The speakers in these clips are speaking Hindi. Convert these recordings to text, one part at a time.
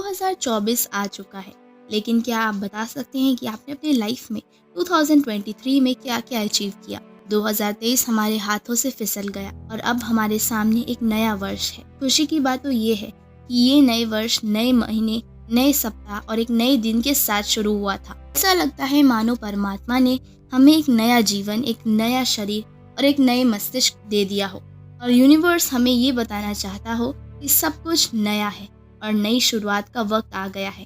2024 आ चुका है, लेकिन क्या आप बता सकते हैं कि आपने अपनी लाइफ में 2023 में क्या क्या अचीव किया? 2023 हमारे हाथों से फिसल गया और अब हमारे सामने एक नया वर्ष है। खुशी की बात तो ये है कि ये नए वर्ष नए महीने, नए सप्ताह और एक नए दिन के साथ शुरू हुआ था। ऐसा लगता है मानो परमात्मा ने हमें एक नया जीवन, एक नया शरीर और एक नए मस्तिष्क दे दिया हो और यूनिवर्स हमें ये बताना चाहता हो कि सब कुछ नया है और नई शुरुआत का वक्त आ गया है।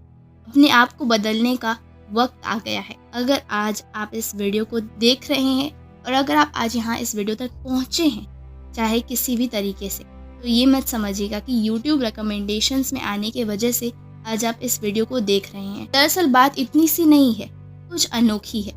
अपने आप को बदलने का वक्त आ गया है। अगर आज आप इस वीडियो को देख रहे हैं और अगर आप आज यहाँ इस वीडियो तक पहुँचे हैं, चाहे किसी भी तरीके से, तो ये मत समझिएगा कि YouTube रिकमेंडेशंस में आने के वजह से आज आप इस वीडियो को देख रहे हैं। दरअसल बात इतनी सी नहीं है, कुछ अनोखी है।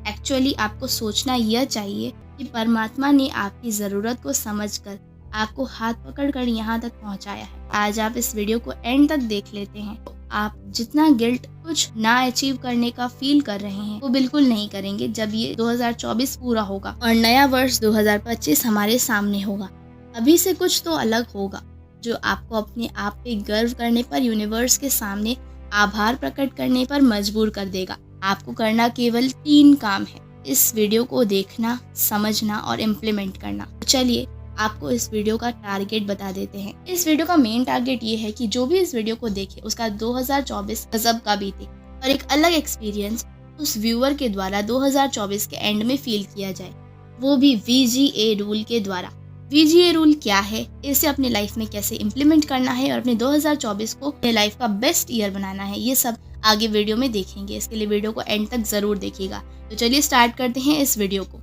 एक्चुअली आपको सोचना यह चाहिए कि परमात्मा ने आपकी ज़रूरत को समझकर आपको हाथ पकड़कर यहाँ तक पहुँचाया है। आज आप इस वीडियो को एंड तक देख लेते हैं तो आप जितना गिल्ट कुछ ना अचीव करने का फील कर रहे हैं वो बिल्कुल नहीं करेंगे जब ये 2024 पूरा होगा और नया वर्ष 2025 हमारे सामने होगा। अभी से कुछ तो अलग होगा जो आपको अपने आप पे गर्व करने पर, यूनिवर्स के सामने आभार प्रकट करने पर मजबूर कर देगा। आपको करना केवल 3 काम है, इस वीडियो को देखना, समझना और इम्प्लीमेंट करना। तो चलिए आपको इस वीडियो का टारगेट बता देते हैं। इस वीडियो का मेन टारगेट ये है कि जो भी इस वीडियो को देखे उसका 2024 गजब का बीते और एक अलग एक्सपीरियंस उस व्यूअर के द्वारा 2024 के एंड में फील किया जाए, वो भी VGA रूल के द्वारा। VGA रूल क्या है, इसे अपने लाइफ में कैसे इम्प्लीमेंट करना है और अपने 2024 को अपने लाइफ का बेस्ट ईयर बनाना है, ये सब आगे वीडियो में देखेंगे। इसके लिए वीडियो को एंड तक जरूर देखिएगा। तो चलिए स्टार्ट करते हैं इस वीडियो को।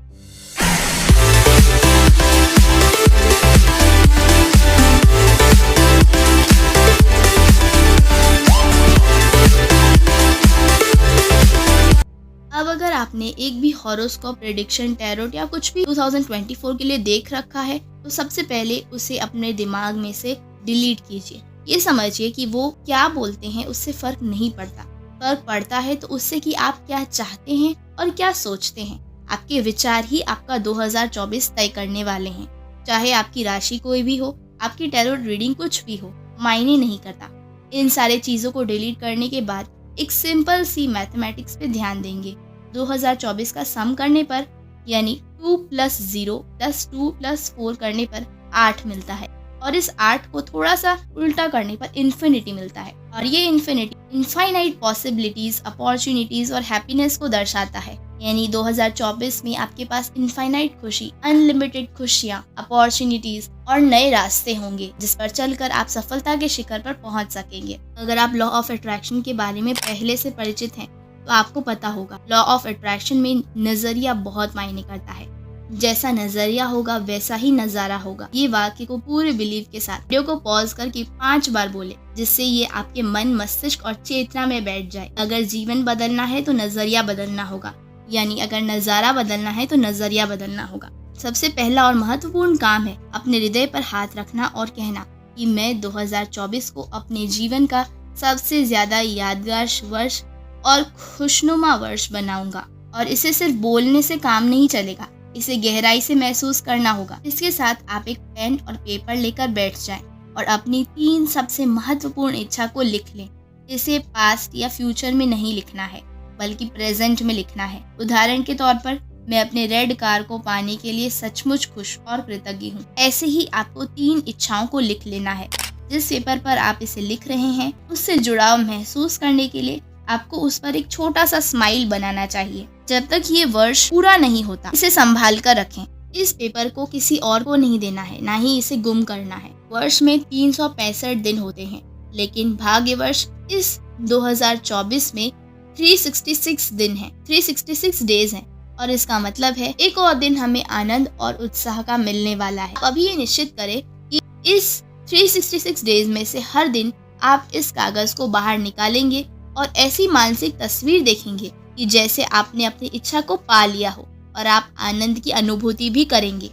अब अगर आपने एक भी हॉरोस्कोप, प्रेडिक्शन, टैरोट या कुछ भी 2024 के लिए देख रखा है तो सबसे पहले उसे अपने दिमाग में से डिलीट कीजिए। ये समझिए कि वो क्या बोलते हैं उससे फर्क नहीं पड़ता। फर्क पड़ता है तो उससे कि आप क्या चाहते हैं और क्या सोचते हैं। आपके विचार ही आपका 2024 तय करने वाले हैं। चाहे आपकी राशि कोई भी हो, आपकी टैरोट रीडिंग कुछ भी हो, मायने नहीं करता। इन सारे चीजों को डिलीट करने के बाद एक सिंपल सी मैथमेटिक्स पे ध्यान देंगे। 2024 का सम करने पर यानी 2 + 0 + 2 + 4 करने पर 8 मिलता है और इस 8 को थोड़ा सा उल्टा करने पर इन्फिनिटी मिलता है और ये इन्फिनिटी इनफाइनाइट पॉसिबिलिटीज, अपॉर्चुनिटीज और हैप्पीनेस को दर्शाता है। यानी 2024 में आपके पास इनफाइनाइट खुशी, अनलिमिटेड खुशियाँ, अपॉर्चुनिटीज और नए रास्ते होंगे जिस पर चलकर आप सफलता के शिखर पर पहुंच सकेंगे। अगर आप लॉ ऑफ अट्रैक्शन के बारे में पहले से परिचित हैं तो आपको पता होगा लॉ ऑफ अट्रैक्शन में नजरिया बहुत मायने करता है। जैसा नजरिया होगा वैसा ही नजारा होगा। ये वाक्य को पूरे बिलीव के साथ वीडियो को पॉज करके 5 बार बोले जिससे ये आपके मन, मस्तिष्क और चेतना में बैठ जाए। अगर जीवन बदलना है तो नजरिया बदलना होगा, यानी अगर नजारा बदलना है तो नजरिया बदलना होगा। सबसे पहला और महत्वपूर्ण काम है अपने हृदय पर हाथ रखना और कहना कि मैं 2024 को अपने जीवन का सबसे ज्यादा यादगार वर्ष और खुशनुमा वर्ष बनाऊंगा। और इसे सिर्फ बोलने से काम नहीं चलेगा, इसे गहराई से महसूस करना होगा। इसके साथ आप एक पेन और पेपर लेकर बैठ जाएं और अपनी 3 सबसे महत्वपूर्ण इच्छा को लिख लें। इसे पास्ट या फ्यूचर में नहीं लिखना है बल्कि प्रेजेंट में लिखना है। उदाहरण के तौर पर मैं अपने रेड कार को पाने के लिए सचमुच खुश और कृतज्ञ हूँ। ऐसे ही आपको 3 इच्छाओं को लिख लेना है। जिस पेपर पर आप इसे लिख रहे हैं उससे जुड़ाव महसूस करने के लिए आपको उस पर एक छोटा सा स्माइल बनाना चाहिए। जब तक ये वर्ष पूरा नहीं होता इसे संभाल कर रखें। इस पेपर को किसी और को नहीं देना है, ना ही इसे गुम करना है। वर्ष में 365 दिन होते हैं लेकिन भाग्यवर्ष इस 2024 में 366 दिन है, 366 डेज हैं और इसका मतलब है एक और दिन हमें आनंद और उत्साह का मिलने वाला है। अभी ये निश्चित करें कि इस 366 डेज में से हर दिन आप इस कागज को बाहर निकालेंगे और ऐसी मानसिक तस्वीर देखेंगे कि जैसे आपने अपनी इच्छा को पा लिया हो और आप आनंद की अनुभूति भी करेंगे।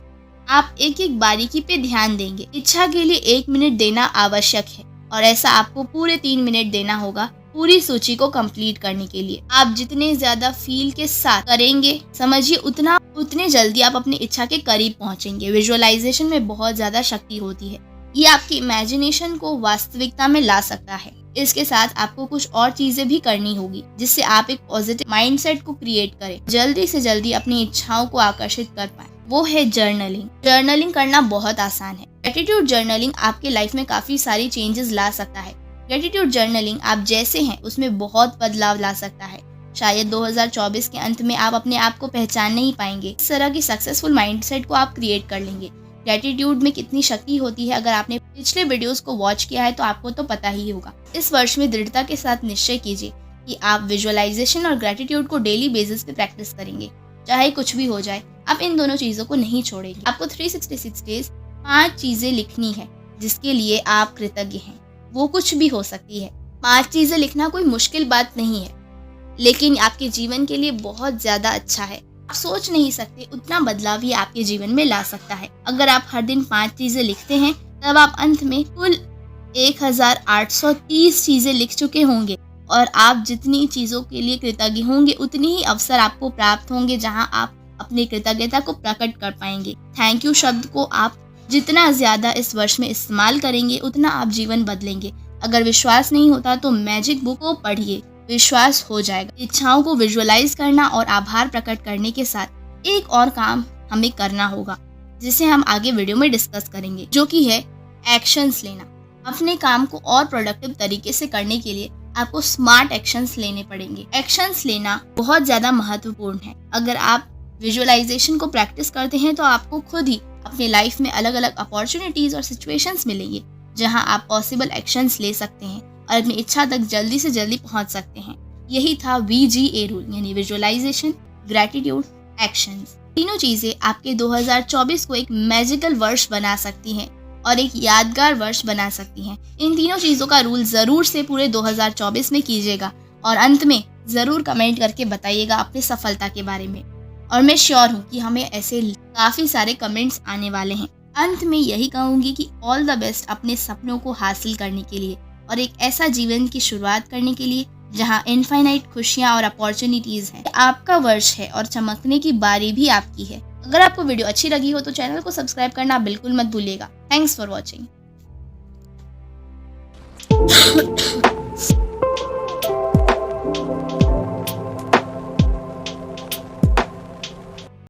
आप एक एक बारीकी पे ध्यान देंगे। इच्छा के लिए 1 मिनट देना आवश्यक है और ऐसा आपको पूरे 3 मिनट देना होगा पूरी सूची को कंप्लीट करने के लिए। आप जितने ज्यादा फील के साथ करेंगे समझिए उतने जल्दी आप अपनी इच्छा के करीब पहुंचेंगे। विजुअलाइजेशन में बहुत ज्यादा शक्ति होती है, ये आपकी इमेजिनेशन को वास्तविकता में ला सकता है। इसके साथ आपको कुछ और चीजें भी करनी होगी जिससे आप एक पॉजिटिव माइंडसेट को क्रिएट करें, जल्दी से जल्दी अपनी इच्छाओं को आकर्षित कर पाए। वो है जर्नलिंग। जर्नलिंग करना बहुत आसान है। ग्रेटिट्यूड जर्नलिंग आपके लाइफ में काफी सारी चेंजेस ला सकता है। ग्रेटिट्यूड जर्नलिंग आप जैसे हैं उसमें बहुत बदलाव ला सकता है। शायद 2024 के अंत में आप अपने आप को पहचान नहीं पाएंगे। इस तरह की सक्सेसफुल माइंडसेट को आप क्रिएट कर लेंगे। ग्रेटिट्यूड में कितनी शक्ति होती है, अगर आपने पिछले वीडियोस को वॉच किया है तो आपको तो पता ही होगा। इस वर्ष में दृढ़ता के साथ निश्चय कीजिए कि आप विजुअलाइजेशन और ग्रेटिट्यूड को डेली बेसिस पे प्रैक्टिस करेंगे। चाहे कुछ भी हो जाए, आप इन दोनों चीजों को नहीं छोड़ेंगे। आपको 366 डेज 5 चीजें लिखनी है जिसके लिए आप कृतज्ञ हैं। वो कुछ भी हो सकती है। 5 चीजें लिखना कोई मुश्किल बात नहीं है, लेकिन आपके जीवन के लिए बहुत ज्यादा अच्छा है। आप सोच नहीं सकते उतना बदलाव ये आपके जीवन में ला सकता है। अगर आप हर दिन 5 चीजें लिखते हैं तब आप अंत में कुल 1830 चीजें लिख चुके होंगे और आप जितनी चीजों के लिए कृतज्ञ होंगे उतनी ही अवसर आपको प्राप्त होंगे जहां आप अपनी कृतज्ञता को प्रकट कर पाएंगे। थैंक यू शब्द को आप जितना ज्यादा इस वर्ष में इस्तेमाल करेंगे उतना आप जीवन बदलेंगे। अगर विश्वास नहीं होता तो मैजिक बुक को पढ़िए, विश्वास हो जाएगा। इच्छाओं को विजुअलाइज करना और आभार प्रकट करने के साथ एक और काम हमें करना होगा जिसे हम आगे वीडियो में डिस्कस करेंगे, जो कि है एक्शंस लेना। अपने काम को और प्रोडक्टिव तरीके से करने के लिए आपको स्मार्ट एक्शंस लेने पड़ेंगे। एक्शंस लेना बहुत ज्यादा महत्वपूर्ण है। अगर आप विजुअलाइजेशन को प्रैक्टिस करते हैं तो आपको खुद ही अपने लाइफ में अलग अलग अपॉर्चुनिटीज और सिचुएशंस मिलेंगे जहां आप पॉसिबल एक्शंस ले सकते हैं और अपनी इच्छा तक जल्दी से जल्दी पहुंच सकते हैं। यही था VGA रूल, यानी विजुअलाइजेशन, ग्रेटिट्यूड, एक्शंस। तीनों चीजें आपके 2024 को एक मैजिकल वर्ष बना सकती हैं और एक यादगार वर्ष बना सकती हैं। इन तीनों चीजों का रूल जरूर से पूरे 2024 में कीजिएगा और अंत में जरूर कमेंट करके बताइएगा अपनी सफलता के बारे में। और मैं श्योर हूँ कि हमें ऐसे काफी सारे कमेंट्स आने वाले हैं। अंत में यही कहूंगी कि ऑल द बेस्ट अपने सपनों को हासिल करने के लिए और एक ऐसा जीवन की शुरुआत करने के लिए जहां इनफाइनाइट खुशियां और अपॉर्चुनिटीज हैं। आपका वर्ष है और चमकने की बारी भी आपकी है। अगर आपको वीडियो अच्छी लगी हो तो चैनल को सब्सक्राइब करना बिल्कुल मत भूलिएगा। Thanks for watching.